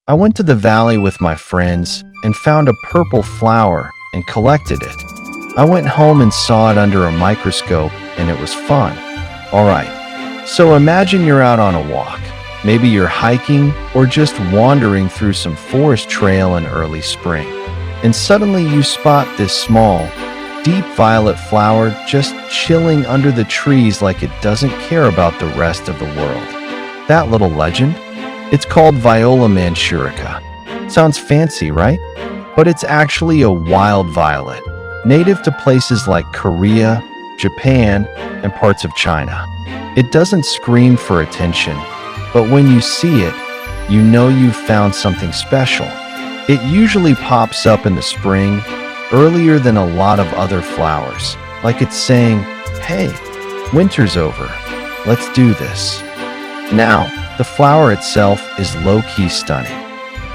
I went to the valley with my friends and found a purple flower and collected it. I went home and saw it under a microscope, and it was fun. Alright, so imagine you're out on a walk. Maybe you're hiking or just wandering through some forest trail in early spring. And suddenly you spot this small, deep violet flower just chilling under the trees like it doesn't care about the rest of the world. That little legend? It's called Viola mandshurica. Sounds fancy, right? But it's actually a wild violet, native to places like Korea, Japan, and parts of China. It doesn't scream for attention, but when you see it, you know you've found something special. It usually pops up in the spring, earlier than a lot of other flowers, like it's saying, "Hey, winter's over. Let's do this." Now, the flower itself is low-key stunning.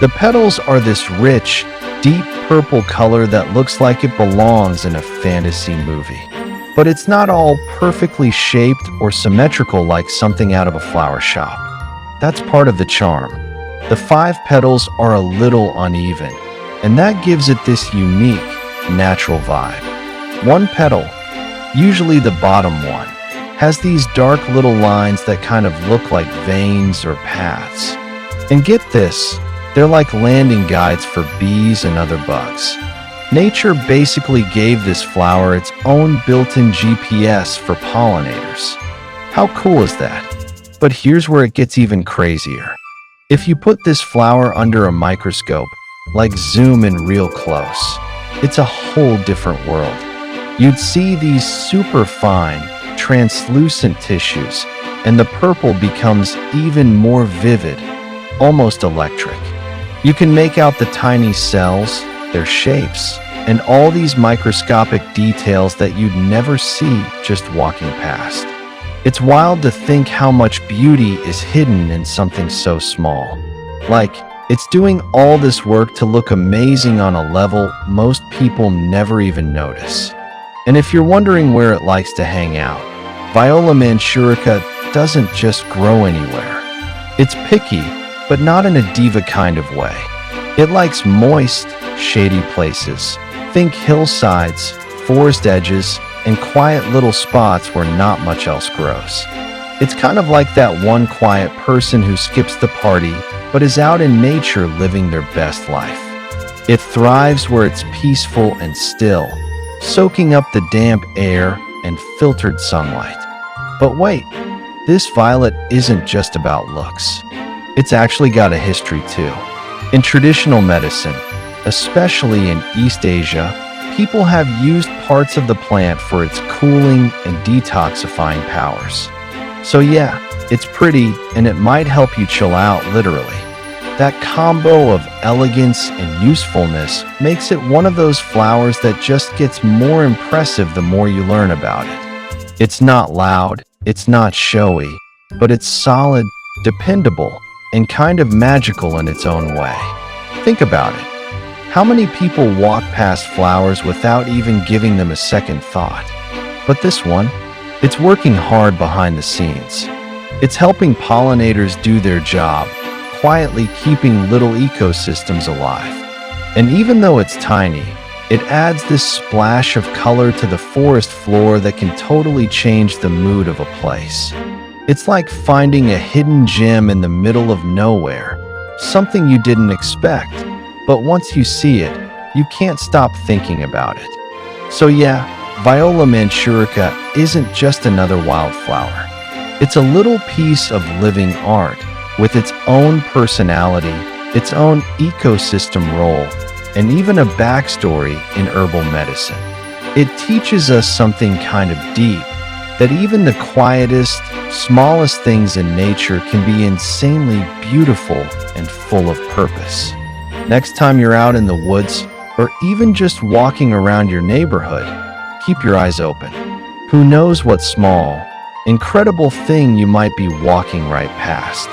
The petals are this rich, deep purple color that looks like it belongs in a fantasy movie. But it's not all perfectly shaped or symmetrical like something out of a flower shop. That's part of the charm. The 5 petals are a little uneven, and that gives it this unique, natural vibe. One petal, usually the bottom one, has these dark little lines that kind of look like veins or paths. And get this, they're like landing guides for bees and other bugs. Nature basically gave this flower its own built-in GPS for pollinators. How cool is that? But here's where it gets even crazier. If you put this flower under a microscope, like zoom in real close, it's a whole different world. You'd see these super fine, translucent tissues, and the purple becomes even more vivid, almost electric. You can make out the tiny cells, their shapes, and all these microscopic details that you'd never see just walking past. It's wild to think how much beauty is hidden in something so small. Like, it's doing all this work to look amazing on a level most people never even notice. And if you're wondering where it likes to hang out, Viola mandshurica doesn't just grow anywhere. It's picky, but not in a diva kind of way. It likes moist, shady places. Think hillsides, forest edges, and quiet little spots where not much else grows. It's kind of like that one quiet person who skips the party but is out in nature living their best life. It thrives where it's peaceful and still, soaking up the damp air and filtered sunlight. But wait, this violet isn't just about looks. It's actually got a history too. In traditional medicine, especially in East Asia, people have used parts of the plant for its cooling and detoxifying powers. So yeah, it's pretty and it might help you chill out literally. That combo of elegance and usefulness makes it one of those flowers that just gets more impressive the more you learn about it. It's not loud, it's not showy, but it's solid, dependable, and kind of magical in its own way. Think about it. How many people walk past flowers without even giving them a second thought? But this one, it's working hard behind the scenes. It's helping pollinators do their job, quietly keeping little ecosystems alive. And even though it's tiny, it adds this splash of color to the forest floor that can totally change the mood of a place. It's like finding a hidden gem in the middle of nowhere, something you didn't expect. But once you see it, you can't stop thinking about it. So yeah, Viola mandshurica isn't just another wildflower. It's a little piece of living art with its own personality, its own ecosystem role, and even a backstory in herbal medicine. It teaches us something kind of deep, that even the quietest, smallest things in nature can be insanely beautiful and full of purpose. Next time you're out in the woods, or even just walking around your neighborhood, keep your eyes open. Who knows what small, incredible thing you might be walking right past.